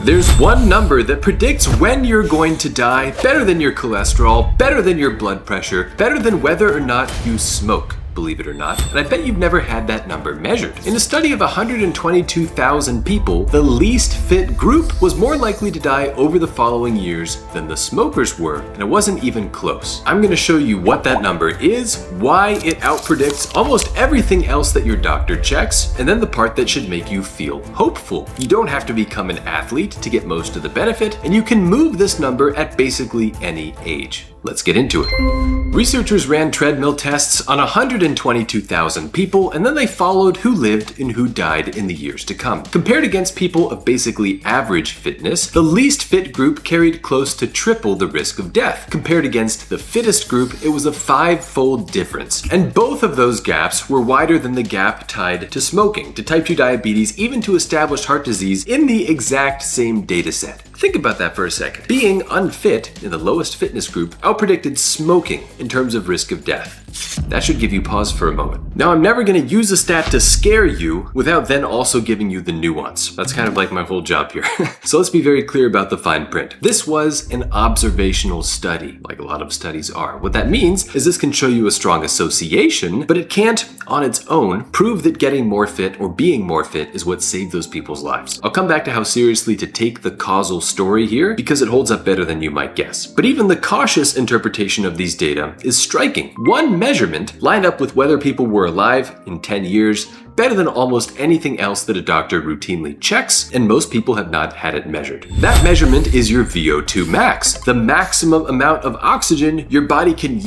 There's one number that predicts when you're going to die better than your cholesterol, better than your blood pressure, better than whether or not you smoke. Believe it or not, and I bet you've never had that number measured. In a study of 122,000 people, the least fit group was more likely to die over the following years than the smokers were, and it wasn't even close. I'm going to show you what that number is, why it outpredicts almost everything else that your doctor checks, and then the part that should make you feel hopeful. You don't have to become an athlete to get most of the benefit, and you can move this number at basically any age. Let's get into it. Researchers ran treadmill tests on 122,000 people, and then they followed who lived and who died in the years to come. Compared against people of basically average fitness, the least fit group carried close to triple the risk of death. Compared against the fittest group, it was a 5-fold difference. And both of those gaps were wider than the gap tied to smoking, to type 2 diabetes, even to established heart disease in the exact same data set. Think about that for a second. Being unfit in the lowest fitness group outpredicted smoking in terms of risk of death. That should give you pause for a moment. Now, I'm never going to use a stat to scare you without then also giving you the nuance. That's kind of like my whole job here. So let's be very clear about the fine print. This was an observational study, like a lot of studies are. What that means is this can show you a strong association, but it can't, on its own, prove that getting more fit or being more fit is what saved those people's lives. I'll come back to how seriously to take the causal story here because it holds up better than you might guess. But even the cautious interpretation of these data is striking. One measurement lined up with whether people were alive in 10 years better than almost anything else that a doctor routinely checks, and most people have not had it measured. That measurement is your VO2 max, the maximum amount of oxygen your body can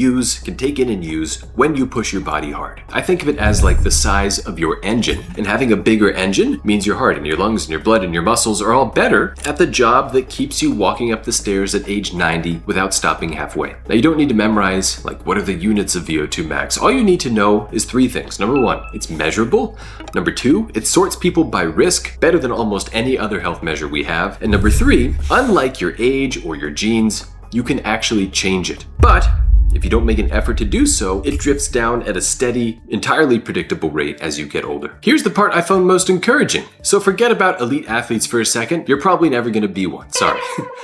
take in and use when you push your body hard. I think of it as like the size of your engine, and having a bigger engine means your heart and your lungs and your blood and your muscles are all better at the job that keeps you walking up the stairs at age 90 without stopping halfway. Now, you don't need to memorize like what are the units of VO2 max. All you need to know is 3 things. Number 1, it's measurable. Number 2, it sorts people by risk better than almost any other health measure we have. And number 3, unlike your age or your genes, you can actually change it. But if you don't make an effort to do so, it drifts down at a steady, entirely predictable rate as you get older. Here's the part I found most encouraging. So forget about elite athletes for a second. You're probably never going to be one. Sorry.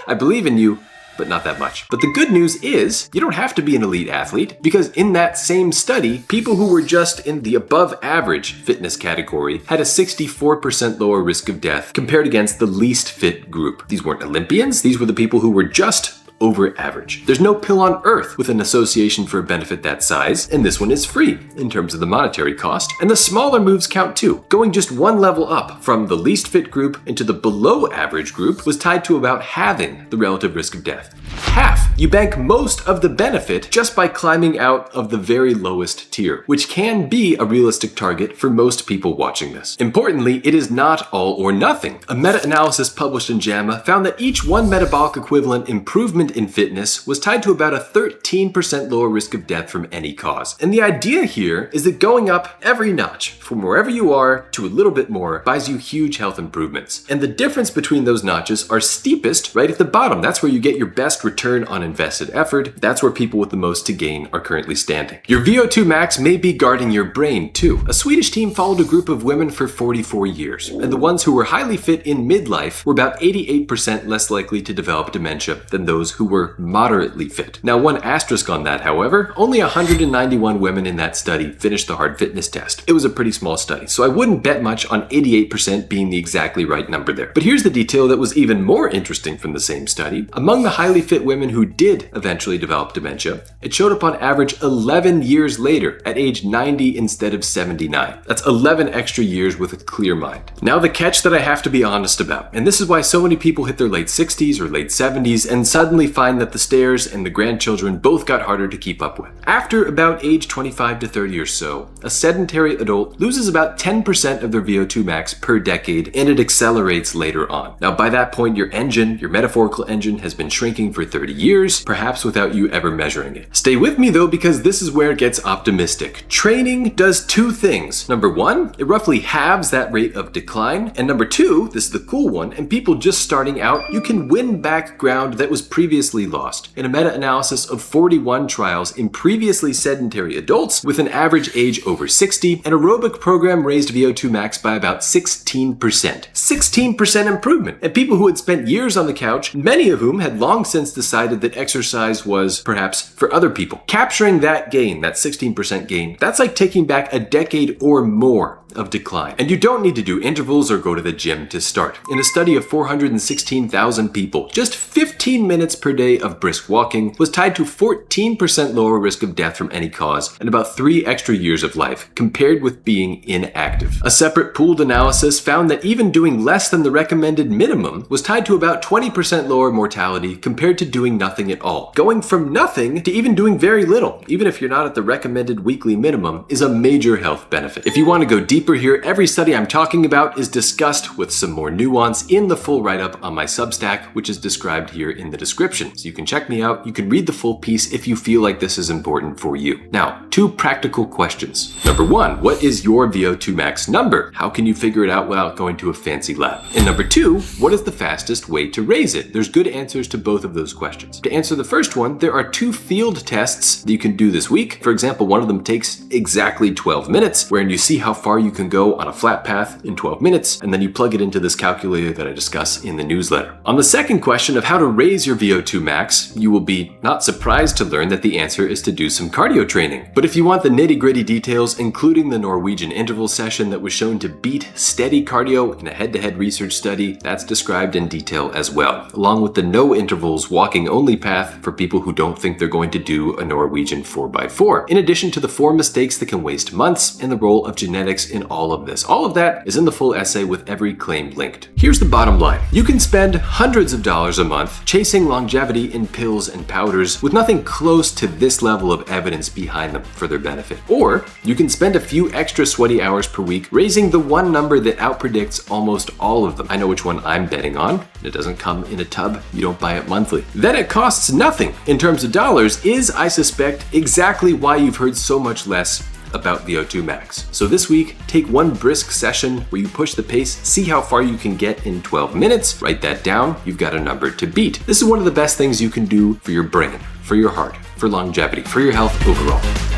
I believe in you, but not that much. But the good news is you don't have to be an elite athlete, because in that same study, people who were just in the above average fitness category had a 64% lower risk of death compared against the least fit group. These weren't Olympians, these were the people who were just over average. There's no pill on earth with an association for a benefit that size, and this one is free in terms of the monetary cost, and the smaller moves count too. Going just one level up from the least fit group into the below average group was tied to about halving the relative risk of death. Half! You bank most of the benefit just by climbing out of the very lowest tier, which can be a realistic target for most people watching this. Importantly, it is not all or nothing. A meta-analysis published in JAMA found that each one metabolic equivalent improvement in fitness was tied to about a 13% lower risk of death from any cause. And the idea here is that going up every notch from wherever you are to a little bit more buys you huge health improvements. And the difference between those notches are steepest right at the bottom. That's where you get your best return on invested effort. That's where people with the most to gain are currently standing. Your VO2 max may be guarding your brain too. A Swedish team followed a group of women for 44 years, and the ones who were highly fit in midlife were about 88% less likely to develop dementia than those who were moderately fit. Now, one asterisk on that, however, only 191 women in that study finished the hard fitness test. It was a pretty small study, so I wouldn't bet much on 88% being the exactly right number there. But here's the detail that was even more interesting from the same study. Among the highly fit women who did eventually develop dementia, it showed up on average 11 years later at age 90 instead of 79. That's 11 extra years with a clear mind. Now, the catch that I have to be honest about, and this is why so many people hit their late 60s or late 70s and suddenly find that the stairs and the grandchildren both got harder to keep up with. After about age 25 to 30 or so, a sedentary adult loses about 10% of their VO2 max per decade, and it accelerates later on. Now, by that point, your engine, your metaphorical engine, has been shrinking for 30 years, perhaps without you ever measuring it. Stay with me though, because this is where it gets optimistic. Training does 2 things. Number 1, it roughly halves that rate of decline. And number 2, this is the cool one, and people just starting out, you can win back ground that was previously previously lost. In a meta-analysis of 41 trials in previously sedentary adults with an average age over 60, an aerobic program raised VO2 max by about 16%. 16% improvement. And people who had spent years on the couch, many of whom had long since decided that exercise was perhaps for other people. Capturing that gain, that 16% gain, that's like taking back a decade or more of decline. And you don't need to do intervals or go to the gym to start. In a study of 416,000 people, just 15 minutes per day of brisk walking was tied to 14% lower risk of death from any cause and about 3 extra years of life compared with being inactive. A separate pooled analysis found that even doing less than the recommended minimum was tied to about 20% lower mortality compared to doing nothing at all. Going from nothing to even doing very little, even if you're not at the recommended weekly minimum, is a major health benefit. If you want to go deeper here, every study I'm talking about is discussed with some more nuance in the full write-up on my Substack, which is described here in the description. So you can check me out, you can read the full piece if you feel like this is important for you. Now, 2 practical questions. Number 1, what is your VO2 max number? How can you figure it out without going to a fancy lab? And number 2, what is the fastest way to raise it? There's good answers to both of those questions. To answer the first one, there are 2 field tests that you can do this week. For example, one of them takes exactly 12 minutes, wherein you see how far you can go on a flat path in 12 minutes, and then you plug it into this calculator that I discuss in the newsletter. On the second question of how to raise your VO2 max, you will be not surprised to learn that the answer is to do some cardio training. But if you want the nitty-gritty details, including the Norwegian interval session that was shown to beat steady cardio in a head-to-head research study, that's described in detail as well, along with the no intervals walking only path for people who don't think they're going to do a Norwegian 4x4, in addition to the 4 mistakes that can waste months and the role of genetics in all of this. All of that is in the full essay with every claim linked. Here's the bottom line. You can spend hundreds of dollars a month chasing longevity in pills and powders with nothing close to this level of evidence behind them for their benefit. Or you can spend a few extra sweaty hours per week raising the one number that outpredicts almost all of them. I know which one I'm betting on. It doesn't come in a tub. You don't buy it monthly. Then it costs nothing in terms of dollars is, I suspect, exactly why you've heard so much less about VO2 max. So this week, take one brisk session where you push the pace, see how far you can get in 12 minutes, write that down, you've got a number to beat. This is one of the best things you can do for your brain, for your heart, for longevity, for your health overall.